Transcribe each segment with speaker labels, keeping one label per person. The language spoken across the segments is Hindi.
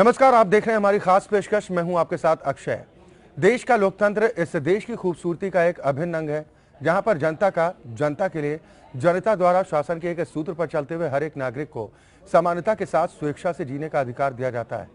Speaker 1: नमस्कार, आप देख रहे हैं हमारी खास पेशकश। मैं हूं आपके साथ अक्षय। देश का लोकतंत्र इस देश की खूबसूरती का एक अभिन्न अंग है, जहां पर जनता के लिए जनता द्वारा शासन के एक सूत्र पर चलते हुए हर एक नागरिक को समानता के साथ स्वेच्छा से जीने का अधिकार दिया जाता है।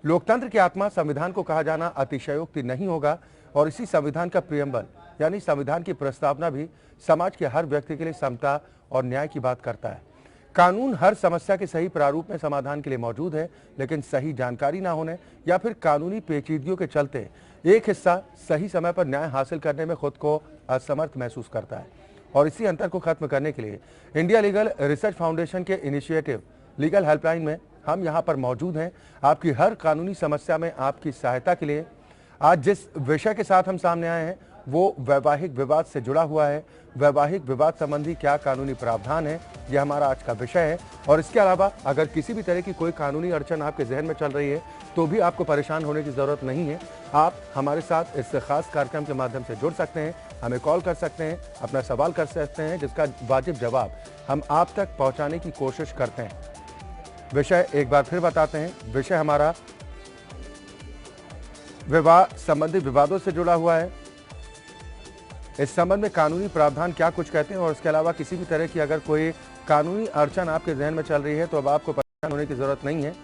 Speaker 1: लोकतंत्र की आत्मा संविधान को कहा जाना अतिशयोक्ति नहीं होगा और इसी संविधान का प्रियम्बल यानी संविधान की प्रस्तावना भी समाज के हर व्यक्ति के लिए समता और न्याय की बात करता है। कानून हर समस्या के सही प्रारूप में समाधान के लिए मौजूद है, लेकिन सही जानकारी ना होने या फिर कानूनी पेचीदगियों के चलते एक हिस्सा सही समय पर न्याय हासिल करने में खुद को असमर्थ महसूस करता है। और इसी अंतर को खत्म करने के लिए इंडिया लीगल रिसर्च फाउंडेशन के इनिशिएटिव लीगल हेल्पलाइन में हम यहाँ पर मौजूद हैं, आपकी हर कानूनी समस्या में आपकी सहायता के लिए। आज जिस विषय के साथ हम सामने आए हैं वो वैवाहिक विवाद से जुड़ा हुआ है। वैवाहिक विवाद संबंधी क्या कानूनी प्रावधान है, यह हमारा आज का विषय है। और इसके अलावा अगर किसी भी तरह की कोई कानूनी अड़चन आपके जहन में चल रही है तो भी आपको परेशान होने की ज़रूरत नहीं है। आप हमारे साथ इस खास कार्यक्रम के माध्यम से जुड़ सकते हैं, हमें कॉल कर सकते हैं, अपना सवाल कर सकते हैं, जिसका वाजिब जवाब हम आप तक पहुँचाने की कोशिश करते हैं। विषय एक बार फिर बताते हैं, विषय हमारा विवाह संबंधी विवादों से जुड़ा हुआ है। इस संबंध में कानूनी प्रावधान क्या कुछ कहते हैं और इसके अलावा किसी भी तरह की अगर कोई कानूनी अड़चन आपके जहन में चल रही है तो अब आपको परेशान होने की जरूरत नहीं है,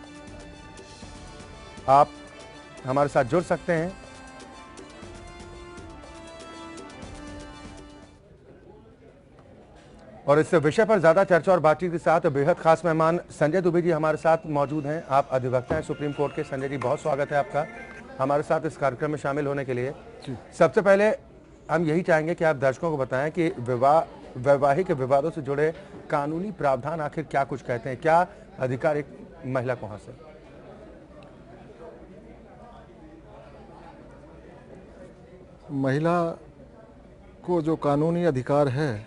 Speaker 1: आप हमारे साथ जुड़ सकते हैं। और इस विषय पर ज्यादा चर्चा और बातचीत के साथ बेहद खास मेहमान संजय दुबे जी हमारे साथ मौजूद हैं। आप अधिवक्ता हैं सुप्रीम कोर्ट के। संजय जी, बहुत स्वागत है आपका हमारे साथ इस कार्यक्रम में शामिल होने के लिए। सबसे पहले हम यही चाहेंगे कि आप दर्शकों को बताएं कि वैवाहिक विवादों से जुड़े कानूनी प्रावधान आखिर क्या कुछ कहते हैं, क्या अधिकार एक महिला को हासिल।
Speaker 2: महिला को जो कानूनी अधिकार है,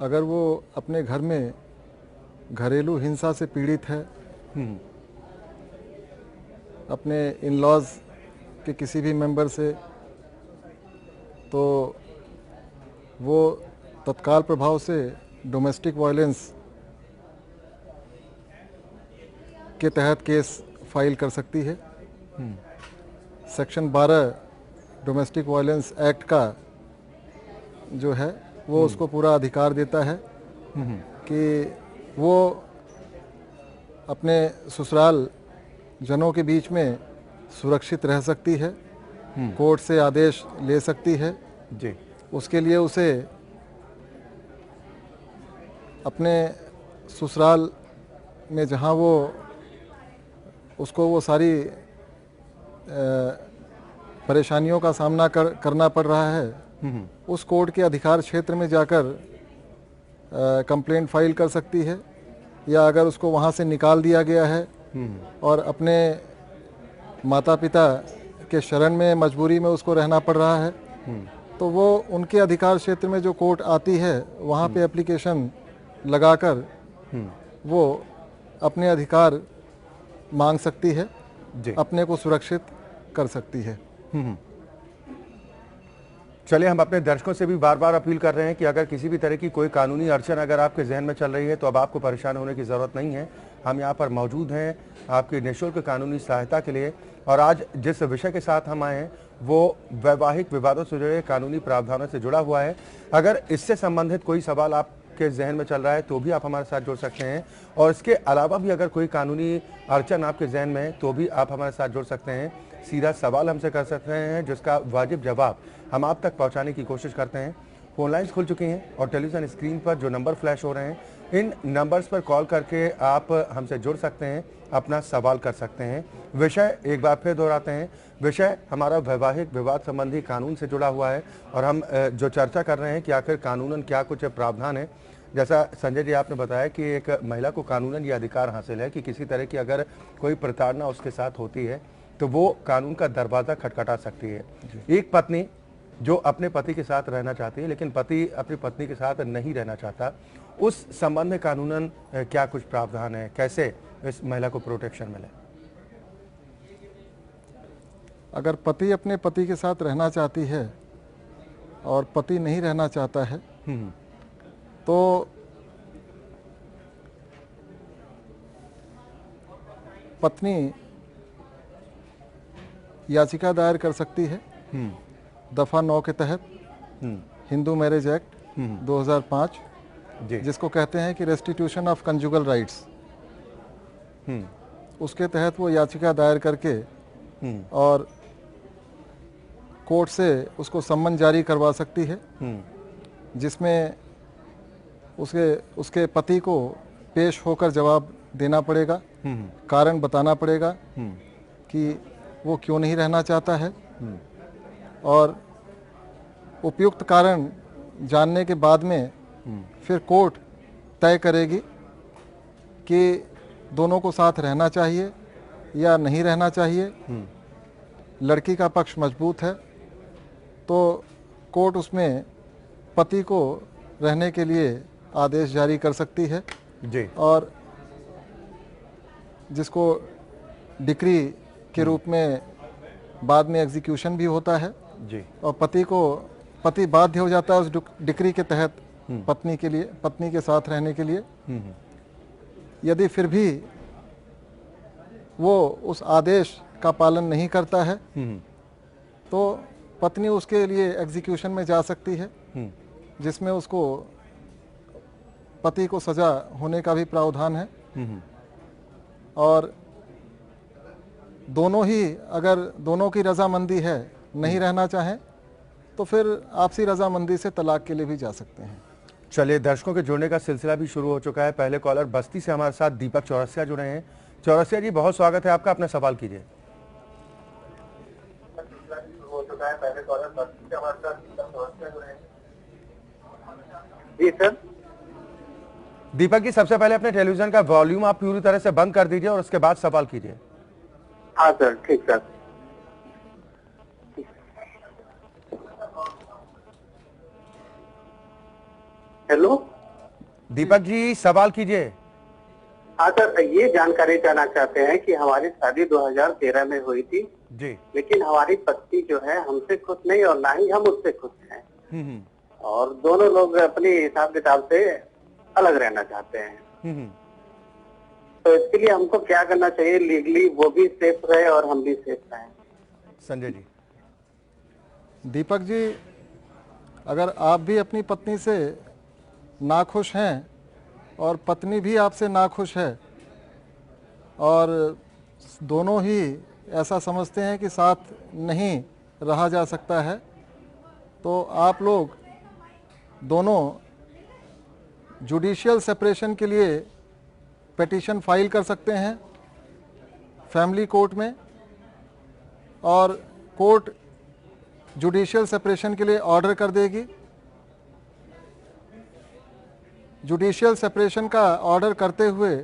Speaker 2: अगर वो अपने घर में घरेलू हिंसा से पीड़ित है, अपने इन लॉज के किसी भी मेंबर से, तो वो तत्काल प्रभाव से डोमेस्टिक वायलेंस के तहत केस फाइल कर सकती है। सेक्शन 12 डोमेस्टिक वायलेंस एक्ट का जो है वो उसको पूरा अधिकार देता है कि वो अपने ससुराल जनों के बीच में सुरक्षित रह सकती है, कोर्ट से आदेश ले सकती है
Speaker 1: जी।
Speaker 2: उसके लिए उसे अपने ससुराल में जहाँ उसको वो सारी परेशानियों का सामना करना पड़ रहा है, उस कोर्ट के अधिकार क्षेत्र में जाकर कंप्लेंट फाइल कर सकती है। या अगर उसको वहाँ से निकाल दिया गया है और अपने माता पिता के शरण में मजबूरी में उसको रहना पड़ रहा है, तो वो उनके अधिकार क्षेत्र में जो कोर्ट आती है वहाँ पे एप्लीकेशन लगाकर वो अपने अधिकार मांग सकती है, अपने को सुरक्षित कर सकती है।
Speaker 1: चलिए, हम अपने दर्शकों से भी बार बार अपील कर रहे हैं कि अगर किसी भी तरह की कोई कानूनी अड़चन अगर आपके जहन में चल रही है तो अब आपको परेशान होने की ज़रूरत नहीं है। हम यहाँ पर मौजूद हैं आपकी निःशुल्क कानूनी सहायता के लिए। और आज जिस विषय के साथ हम आए हैं वो वैवाहिक विवादों से जुड़े कानूनी प्रावधानों से जुड़ा हुआ है। अगर इससे संबंधित कोई सवाल आपके जहन में चल रहा है तो भी आप हमारे साथ जुड़ सकते हैं। और इसके अलावा भी अगर कोई कानूनी अड़चन आपके जहन में है तो भी आप हमारे साथ जुड़ सकते हैं। सीधा सवाल हमसे कर सकते हैं, जिसका वाजिब जवाब हम आप तक पहुंचाने की कोशिश करते हैं। फ़ोन लाइन्स खुल चुकी हैं और टेलीविज़न स्क्रीन पर जो नंबर फ्लैश हो रहे हैं, इन नंबर्स पर कॉल करके आप हमसे जुड़ सकते हैं, अपना सवाल कर सकते हैं। विषय एक बार फिर दोहराते हैं, विषय हमारा वैवाहिक विवाद संबंधी कानून से जुड़ा हुआ है। और हम जो चर्चा कर रहे हैं कि आखिर कानूनन क्या कुछ प्रावधान है। जैसा संजय जी आपने बताया कि एक महिला को कानूनन ये अधिकार हासिल है कि किसी तरह की अगर कोई प्रताड़ना उसके साथ होती है तो वो कानून का दरवाज़ा खटखटा सकती है। एक पत्नी जो अपने पति के साथ रहना चाहती है लेकिन पति अपनी पत्नी के साथ नहीं रहना चाहता, उस संबंध में कानूनन क्या कुछ प्रावधान है, कैसे इस महिला को प्रोटेक्शन मिले।
Speaker 2: अगर पति अपने पति के साथ रहना चाहती है और पति नहीं रहना चाहता है तो पत्नी याचिका दायर कर सकती है दफ़ा 9 के तहत हिंदू मैरिज एक्ट 2005,
Speaker 1: जी
Speaker 2: जिसको कहते हैं कि रेस्टिट्यूशन ऑफ कंजुगल राइट्स। उसके तहत वो याचिका दायर करके और कोर्ट से उसको सम्मन जारी करवा सकती है, जिसमें उसके पति को पेश होकर जवाब देना पड़ेगा, कारण बताना पड़ेगा कि वो क्यों नहीं रहना चाहता है, और उपयुक्त कारण जानने के बाद में फिर कोर्ट तय करेगी कि दोनों को साथ रहना चाहिए या नहीं रहना चाहिए। लड़की का पक्ष मजबूत है तो कोर्ट उसमें पति को रहने के लिए आदेश जारी कर सकती है
Speaker 1: जी,
Speaker 2: और जिसको डिक्री के रूप में बाद में एग्जीक्यूशन भी होता है
Speaker 1: जी,
Speaker 2: और पति बाध्य हो जाता है उस डिक्री के तहत पत्नी के साथ रहने के लिए। यदि फिर भी वो उस आदेश का पालन नहीं करता है तो पत्नी उसके लिए एग्जीक्यूशन में जा सकती है, जिसमें उसको पति को सजा होने का भी प्रावधान है। और अगर दोनों की रजामंदी है, नहीं रहना चाहें तो फिर आपसी रजामंदी से तलाक के लिए भी जा सकते हैं।
Speaker 1: चलिए, दर्शकों के जुड़ने का सिलसिला भी शुरू हो चुका है। पहले कॉलर बस्ती से हमारे साथ दीपक चौरसिया जुड़े हैं। चौरसिया जी, बहुत स्वागत है आपका, अपना सवाल कीजिए।
Speaker 3: जी सर।
Speaker 1: दीपक जी, सबसे पहले अपने टेलीविजन का वॉल्यूम आप पूरी तरह से बंद कर दीजिए और उसके बाद सवाल कीजिए।
Speaker 3: हाँ सर, ठीक सर। हेलो
Speaker 1: दीपक जी, सवाल कीजिए।
Speaker 3: हाँ सर, ये जानकारी जानना चाहते हैं कि हमारी शादी 2013 में हुई थी
Speaker 1: जी,
Speaker 3: लेकिन हमारी पत्नी जो है हमसे खुश नहीं और ना ही हम उससे खुश हैं और दोनों लोग अपने हिसाब किताब से अलग रहना चाहते हैं। तो इसके लिए हमको क्या करना चाहिए लीगली, वो भी सेफ रहे और हम भी सेफ रहें?
Speaker 1: संजय जी।
Speaker 2: दीपक जी, अगर आप भी अपनी पत्नी से नाखुश हैं और पत्नी भी आपसे नाखुश है और दोनों ही ऐसा समझते हैं कि साथ नहीं रहा जा सकता है, तो आप लोग दोनों जुडिशियल सेपरेशन के लिए पिटीशन फाइल कर सकते हैं फैमिली कोर्ट में, और कोर्ट जुडिशियल सेपरेशन के लिए ऑर्डर कर देगी। जुडिशियल सेपरेशन का ऑर्डर करते हुए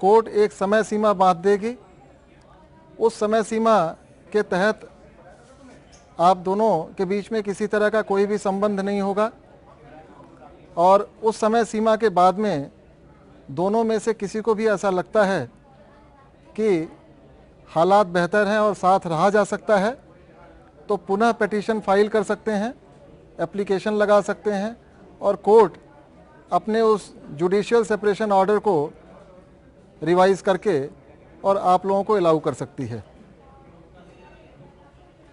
Speaker 2: कोर्ट एक समय सीमा बांध देगी। उस समय सीमा के तहत आप दोनों के बीच में किसी तरह का कोई भी संबंध नहीं होगा और उस समय सीमा के बाद में दोनों में से किसी को भी ऐसा लगता है कि हालात बेहतर हैं और साथ रहा जा सकता है तो पुनः पिटीशन फाइल कर सकते हैं, एप्लीकेशन लगा सकते हैं और कोर्ट अपने उस जुडिशियल सेपरेशन ऑर्डर को रिवाइज करके और आप लोगों को अलाउ कर सकती है।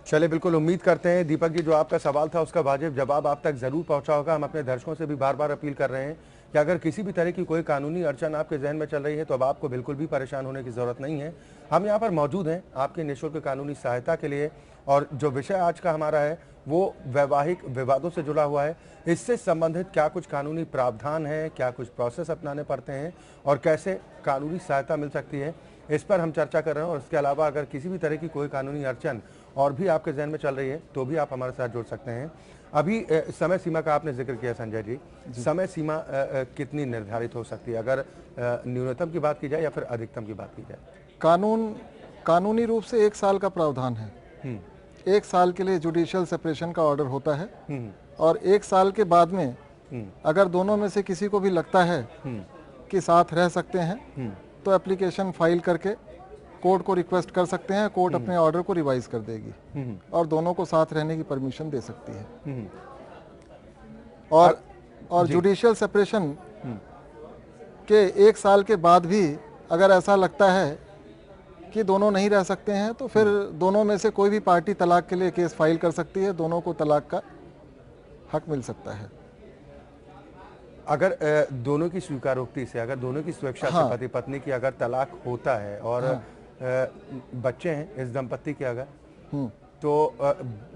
Speaker 1: चलिए, बिल्कुल उम्मीद करते हैं दीपक जी, जो आपका सवाल था उसका वाजिब जवाब आप तक जरूर पहुंचा होगा। हम अपने दर्शकों से भी बार बार अपील कर रहे हैं कि अगर किसी भी तरह की कोई कानूनी अड़चन आपके जहन में चल रही है तो अब आपको बिल्कुल भी परेशान होने की जरूरत नहीं है। हम यहाँ पर मौजूद हैं आपकी निःशुल्क कानूनी सहायता के लिए, और जो विषय आज का हमारा है वो वैवाहिक विवादों से जुड़ा हुआ है। इससे संबंधित क्या कुछ कानूनी प्रावधान है, क्या कुछ प्रोसेस अपनाने पड़ते हैं और कैसे कानूनी सहायता मिल सकती है, इस पर हम चर्चा कर रहे हैं। और इसके अलावा अगर किसी भी तरह की कोई कानूनी अड़चन और भी आपके जहन में चल रही है तो भी आप हमारे साथ जुड़ सकते हैं। अभी समय सीमा का आपने जिक्र किया संजय जी, समय सीमा कितनी निर्धारित हो सकती है, अगर न्यूनतम की बात की जाए या फिर अधिकतम की बात की जाए?
Speaker 2: कानूनी रूप से 1 साल का प्रावधान है। 1 साल के लिए जुडिशियल सेपरेशन का ऑर्डर होता है और 1 साल के बाद में अगर दोनों में से किसी को भी लगता है कि साथ रह सकते हैं तो एप्लीकेशन फाइल करके कोर्ट को रिक्वेस्ट कर सकते हैं। कोर्ट अपने ऑर्डर को रिवाइज कर देगी और दोनों को साथ रहने की परमिशन दे सकती है। और जुडिशियल सेपरेशन के 1 साल के बाद भी अगर ऐसा लगता है कि दोनों नहीं रह सकते हैं, तो फिर दोनों में से कोई भी पार्टी तलाक के लिए केस फाइल कर सकती है, दोनों को तलाक का हक मिल सकता है।
Speaker 1: अगर दोनों की स्वीकारोक्ति से, अगर दोनों की स्वेच्छा से पति पत्नी की अगर तलाक होता है और बच्चे हैं इस दंपत्ति के अगर, तो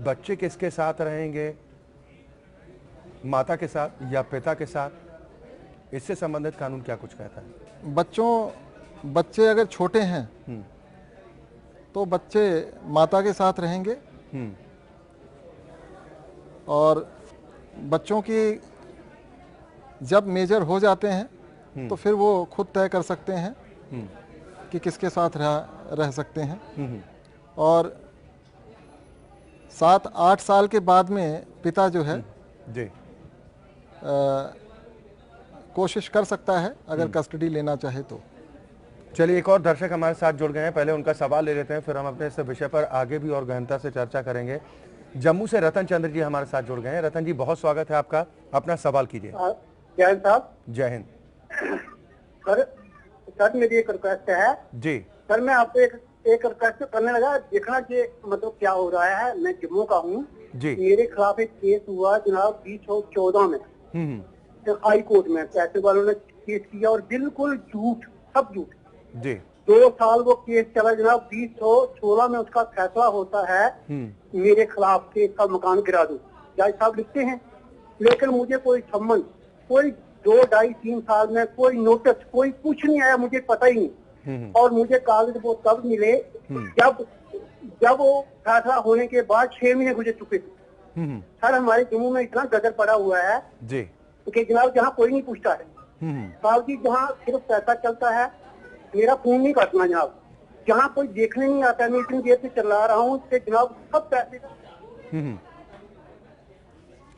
Speaker 1: बच्चे किसके साथ रहेंगे, माता के साथ या पिता के साथ? इससे संबंधित कानून क्या कुछ कहता है?
Speaker 2: बच्चे अगर छोटे हैं तो बच्चे माता के साथ रहेंगे, और बच्चों की जब मेजर हो जाते हैं तो फिर वो खुद तय कर सकते हैं कि किसके साथ रह सकते हैं। और 7-8 साल के बाद में पिता जो है
Speaker 1: जी
Speaker 2: कोशिश कर सकता है अगर कस्टडी लेना चाहे तो।
Speaker 1: चलिए, एक और दर्शक हमारे साथ जुड़ गए हैं, पहले उनका सवाल ले लेते हैं, फिर हम अपने इस विषय पर आगे भी और गहनता से चर्चा करेंगे। जम्मू से रतन चंद्र जी हमारे साथ जुड़ गए हैं। रतन जी, बहुत स्वागत है आपका, अपना सवाल कीजिए।
Speaker 3: जय हिंद साहब।
Speaker 1: जय हिंद
Speaker 3: सर, मेरी एक रिक्वेस्ट है
Speaker 1: जी।
Speaker 3: सर, मैं आपको एक रिक्वेस्ट करने लगा, देखना कि मतलब क्या हो रहा है। मैं जम्मू का हूँ
Speaker 1: जी।
Speaker 3: मेरे खिलाफ एक केस हुआ जनाब 2014 में हाई कोर्ट में। पैसे वालों ने केस किया और बिल्कुल झूठ, सब झूठ
Speaker 1: जी।
Speaker 3: 2 साल वो केस चला जनाब। 2016 में उसका फैसला होता है मेरे खिलाफ के इसका मकान गिरा दो, जज साहब लिखते हैं। लेकिन मुझे कोई सम्मन, कोई 2, 2.5, 3 साल में कोई नोटिस, कोई कुछ नहीं आया, मुझे पता ही नहीं। और मुझे कागज वो तब मिले जब वो फैसला होने के बाद 6 महीने गुजर चुके थे। सर, हमारे जम्मू में इतना गदर पड़ा हुआ है
Speaker 1: जी
Speaker 3: कि जनाब जहाँ कोई नहीं पूछता है, साहब जी, जहाँ सिर्फ पैसा चलता है, मेरा खून नहीं काटना जनाब, जहाँ कोई देखने नहीं आता। मैं इतनी देर से चला रहा हूँ कि जनाब सब पैसे।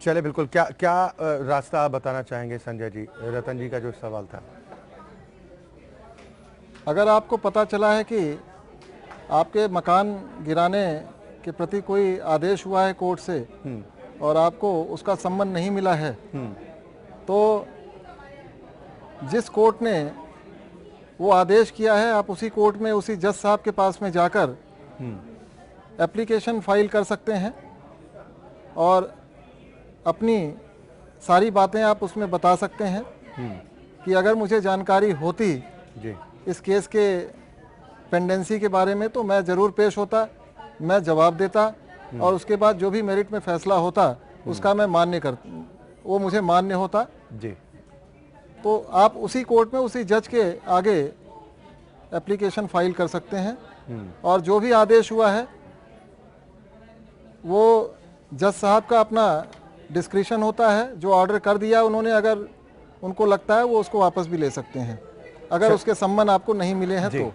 Speaker 1: चले, बिल्कुल। क्या रास्ता आप बताना चाहेंगे संजय जी, रतन जी का जो सवाल था?
Speaker 2: अगर आपको पता चला है कि आपके मकान गिराने के प्रति कोई आदेश हुआ है कोर्ट से और आपको उसका सम्मन नहीं मिला है, तो जिस कोर्ट ने वो आदेश किया है, आप उसी कोर्ट में उसी जज साहब के पास में जाकर एप्लीकेशन फाइल कर सकते हैं और अपनी सारी बातें आप उसमें बता सकते हैं कि अगर मुझे जानकारी होती
Speaker 1: जी
Speaker 2: इस केस के पेंडेंसी के बारे में तो मैं ज़रूर पेश होता, मैं जवाब देता, और उसके बाद जो भी मेरिट में फैसला होता उसका मैं वो मुझे मान्य होता
Speaker 1: जी।
Speaker 2: तो आप उसी कोर्ट में उसी जज के आगे एप्लीकेशन फाइल कर सकते हैं। और जो भी आदेश हुआ है वो जज साहब का अपना डिस्क्रिशन होता है, जो ऑर्डर कर दिया उन्होंने, अगर उनको लगता है वो उसको वापस भी ले सकते हैं अगर उसके सम्मन आपको नहीं मिले हैं तो।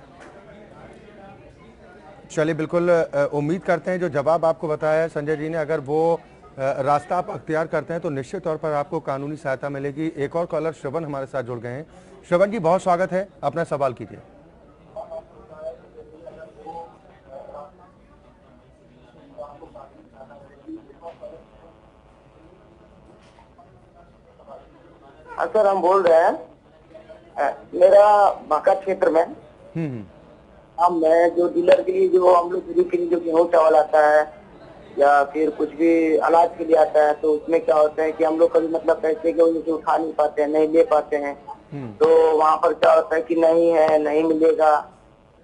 Speaker 1: चलिए, बिल्कुल उम्मीद करते हैं जो जवाब आपको बताया है संजय जी ने, अगर वो रास्ता आप अख्तियार करते हैं तो निश्चित तौर पर आपको कानूनी सहायता मिलेगी। एक और कॉलर श्रवण हमारे साथ जुड़ गए हैं। श्रवण जी, बहुत स्वागत है, अपना सवाल कीजिए।
Speaker 3: सर, हम बोल रहे हैं मेरा बांका क्षेत्र में मैं जो डीलर के लिए, जो हम लोग के लिए जो गेहूँ चावल आता है या फिर कुछ भी अनाज के लिए आता है, तो उसमें क्या होता है कि हम लोग कभी मतलब पैसे के वजह से उठा नहीं पाते हैं, नहीं ले पाते हैं। तो वहाँ पर क्या होता है कि नहीं है, नहीं मिलेगा,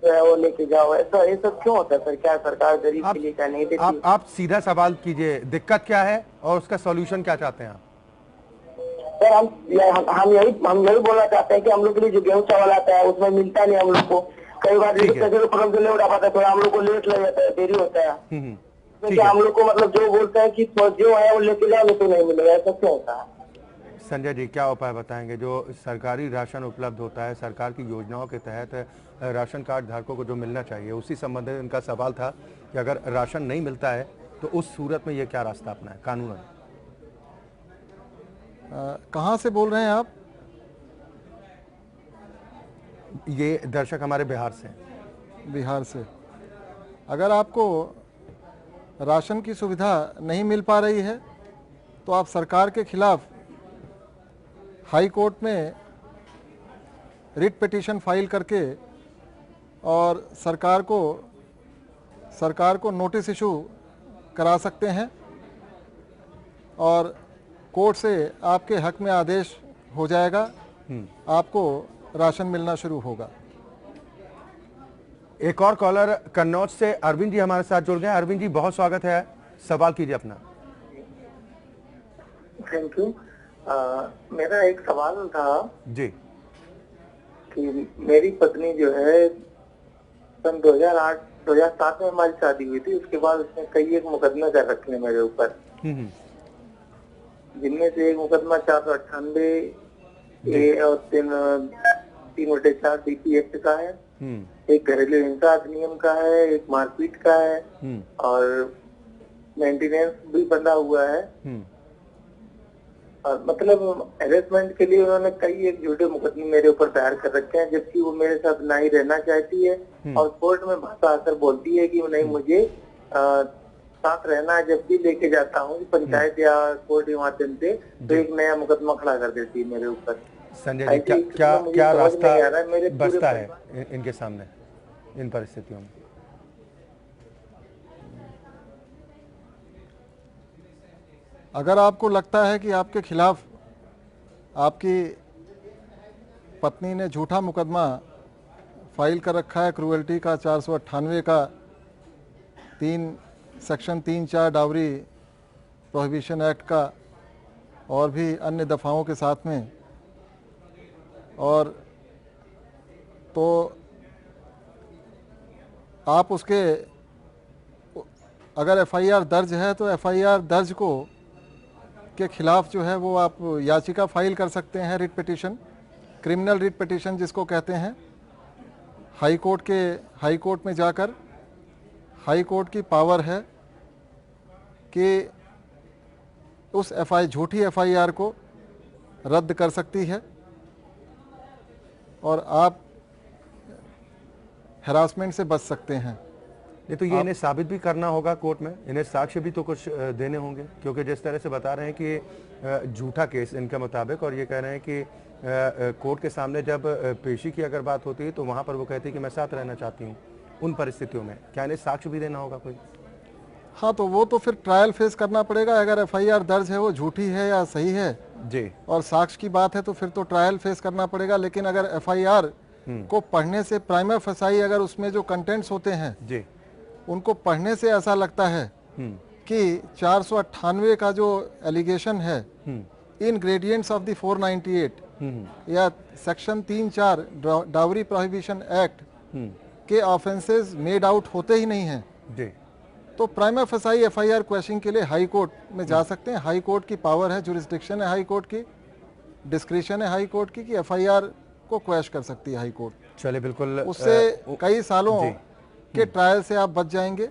Speaker 3: तो वो लेके जाओ। ऐसा ये सब क्यों होता है सर? क्या सरकार गरीब के लिए क्या नहीं देती?
Speaker 1: आप सीधा सवाल कीजिए, दिक्कत क्या है और उसका सॉल्यूशन क्या चाहते हैं आप?
Speaker 3: सर, हम यही बोलना चाहते हैं कि हम लोग के लिए जो गेहूँ चावल आता है उसमें मिलता नहीं हम लोग को। कई बार फॉर्म से नहीं उठा पाता, थोड़ा हम लोग को लेट लग जाता है, देरी होता है। क्या हम लोग को मतलब जो बोलते हैं कि जो है वो लेके जाओ, तो नहीं मिलेगा, ऐसा क्यों होता है?
Speaker 1: संजय जी, क्या उपाय बताएंगे? जो सरकारी राशन उपलब्ध होता है, सरकार की योजनाओं के तहत राशन कार्ड धारकों को जो मिलना चाहिए, उसी संबंधित इनका सवाल था कि अगर राशन नहीं मिलता है तो उस सूरत में ये क्या रास्ता अपना है कानूनन?
Speaker 2: कहाँ से बोल रहे हैं आप?
Speaker 1: ये दर्शक हमारे बिहार से।
Speaker 2: बिहार से। अगर आपको राशन की सुविधा नहीं मिल पा रही है तो आप सरकार के खिलाफ हाई कोर्ट में रिट पिटीशन फाइल करके और सरकार को नोटिस इशू करा सकते हैं और कोर्ट से आपके हक में आदेश हो जाएगा, आपको राशन मिलना शुरू होगा।
Speaker 1: एक और कॉलर कन्नौज से अरविंद जी हमारे साथ जुड़ गए। अरविंद जी बहुत स्वागत है, सवाल कीजिए अपना।
Speaker 3: Thank you. मेरा एक सवाल था
Speaker 1: जी।
Speaker 3: कि मेरी पत्नी जो है सन 2007 में हमारी शादी हुई थी। उसके बाद उसने कई एक मुकदमे कर रखे हैं मेरे ऊपर, जिनमें से एक मुकदमा 498 और 3/4 DP एक्ट का है, एक घरेलू हिंसा अधिनियम का है, एक मारपीट का है और मेंटेनेंस भी बंधा हुआ है। और मतलब हेरेसमेंट के लिए उन्होंने कई एक झूठे मुकदमे मेरे ऊपर दायर कर रखे हैं, जबकि वो मेरे साथ ना ही रहना चाहती है और कोर्ट में भाषा आकर बोलती है कि नहीं मुझे साथ रहना है। जब भी लेके जाता हूँ पंचायत या कोर्ट के माध्यम से तो एक नया मुकदमा खड़ा कर देती है मेरे ऊपर।
Speaker 1: संजय जी क्या रास्ता बचता है इनके सामने इन परिस्थितियों में?
Speaker 2: अगर आपको लगता है कि आपके खिलाफ आपकी पत्नी ने झूठा मुकदमा फाइल कर रखा है क्रूएल्टी का 498 का, सेक्शन 3-4 डावरी प्रोहिबिशन एक्ट का और भी अन्य दफाओं के साथ में, और तो आप उसके अगर FIR दर्ज है तो FIR दर्ज के खिलाफ जो है वो आप याचिका फाइल कर सकते हैं, writ petition, criminal writ petition जिसको कहते हैं। हाई कोर्ट में जाकर हाई कोर्ट की पावर है कि उस झूठी FIR को रद्द कर सकती है और आप हैरासमेंट से बच सकते हैं।
Speaker 1: ये तो ये इन्हें साबित भी करना होगा कोर्ट में, इन्हें साक्ष्य भी तो कुछ देने होंगे, क्योंकि जिस तरह से बता रहे हैं कि झूठा केस इनके मुताबिक, और ये कह रहे हैं कि कोर्ट के सामने जब पेशी की अगर बात होती है तो वहाँ पर वो कहते हैं कि मैं साथ रहना चाहती हूँ। उन परिस्थितियों में क्या इन्हें साक्ष्य भी देना होगा कोई?
Speaker 2: हाँ, तो वो तो फिर ट्रायल फेस करना पड़ेगा। अगर FIR दर्ज है वो झूठी है या सही है
Speaker 1: जी, और
Speaker 2: साक्ष्य की बात है तो फिर तो ट्रायल फेस करना पड़ेगा। लेकिन अगर FIR को पढ़ने से प्राइमा फेसाई अगर उसमें जो कंटेंट्स होते हैं
Speaker 1: जी,
Speaker 2: उनको पढ़ने से ऐसा लगता है कि 498 का जो एलिगेशन है इन ग्रेडियंट्स ऑफ द 498 या सेक्शन 3-4 डावरी प्रोहिबिशन एक्ट के ऑफेंसेस मेड आउट होते ही नहीं हैं
Speaker 1: जी,
Speaker 2: तो प्राइमा फेसाई FIR क्वेश्चन के लिए हाई कोर्ट में जा सकते हैं। हाई कोर्ट की पावर है, जुरिस्डिक्शन है हाई कोर्ट की, डिस्क्रिशन है हाई कोर्ट की कि FIR को क्वेश कर सकती है हाई कोर्ट।
Speaker 1: चलिए बिल्कुल,
Speaker 2: उससे कई सालों के ट्रायल से आप बच जाएंगे।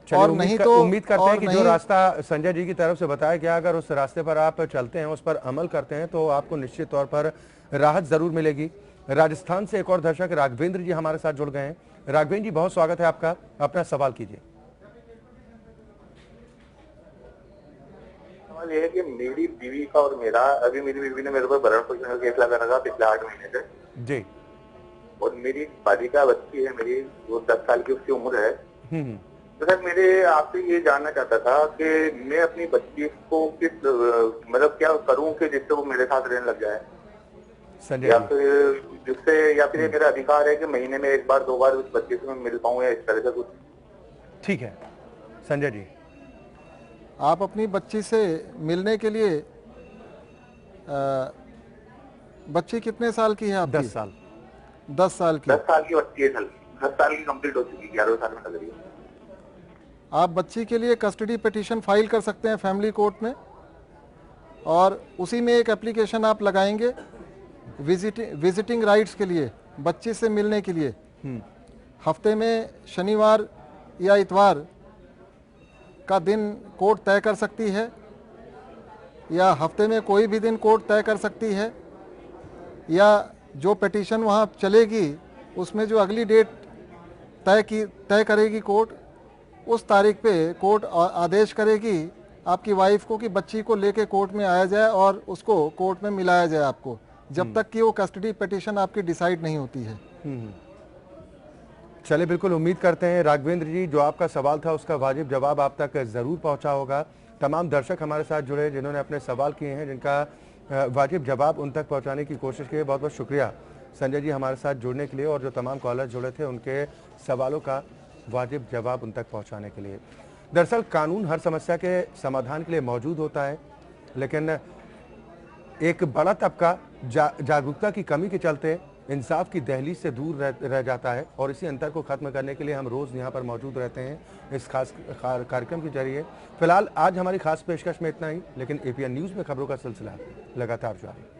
Speaker 1: और नहीं तो उम्मीद करते हैं कि जो रास्ता संजय जी की तरफ से बताया गया, अगर उस रास्ते पर आप चलते हैं, उस पर अमल करते हैं तो आपको निश्चित तौर पर राहत जरूर मिलेगी। राजस्थान से एक और दर्शक राघवेंद्र जी हमारे साथ जुड़ गए हैं। राघवेंद्र जी बहुत स्वागत है आपका, अपना सवाल कीजिए।
Speaker 3: सवाल ये है कि मेरी बीवी का और मेरा, अभी मेरी बीवी ने मेरे ऊपर भरण पोषण का केस लगा रखा पिछले 8 महीने से
Speaker 1: जी,
Speaker 3: और मेरी बालिका बच्ची है मेरी, वो 10 साल की उसकी उम्र है। तो सर मेरे आपसे ये जानना चाहता था कि मैं अपनी बच्ची को किस मतलब क्या करूं कि जिससे वो मेरे साथ रहने लग जाए, या फिर जिससे, या फिर ये मेरा अधिकार है कि महीने में 1 बार 2 बार उस बच्चे से मैं मिल पाऊं या इस तरह से कुछ?
Speaker 1: ठीक है संजय जी,
Speaker 2: आप अपनी बच्ची से मिलने के लिए बच्ची कितने साल की है आपकी?
Speaker 1: 10 साल।
Speaker 2: 10 साल की?
Speaker 3: 10 साल की बच्ची है सर, 10 साल की कंप्लीट हो चुकी है, 11वें साल में लग रही है।
Speaker 2: आप बच्ची के लिए कस्टडी पिटीशन फाइल कर सकते हैं फैमिली कोर्ट में, और उसी में एक एप्लीकेशन आप लगाएंगे विजिटिंग राइट्स के लिए, बच्ची से मिलने के लिए। हफ्ते में शनिवार या इतवार का दिन कोर्ट तय कर सकती है, या हफ्ते में कोई भी दिन कोर्ट तय कर सकती है, या जो पिटीशन वहाँ चलेगी उसमें जो अगली डेट तय करेगी कोर्ट, उस तारीख पे कोर्ट आदेश करेगी आपकी वाइफ को कि बच्ची को लेके कोर्ट में आया जाए और उसको कोर्ट में मिलाया जाए आपको, जब तक कि वो कस्टडी पिटीशन आपकी डिसाइड नहीं होती है।
Speaker 1: चलिए, बिल्कुल उम्मीद करते हैं राघवेंद्र जी, जो आपका सवाल था उसका वाजिब जवाब आप तक ज़रूर पहुंचा होगा। तमाम दर्शक हमारे साथ जुड़े जिन्होंने अपने सवाल किए हैं, जिनका वाजिब जवाब उन तक पहुंचाने की कोशिश की है। बहुत बहुत शुक्रिया संजय जी हमारे साथ जुड़ने के लिए, और जो तमाम कॉलर्स जुड़े थे उनके सवालों का वाजिब जवाब उन तक पहुँचाने के लिए। दरअसल कानून हर समस्या के समाधान के लिए मौजूद होता है, लेकिन एक बड़ा तबका जागरूकता की कमी के चलते इंसाफ की दहलीज से दूर रह जाता है, और इसी अंतर को खत्म करने के लिए हम रोज़ यहाँ पर मौजूद रहते हैं इस खास कार्यक्रम के जरिए। फिलहाल आज हमारी खास पेशकश में इतना ही, लेकिन एपीएन न्यूज़ में खबरों का सिलसिला लगातार जारी।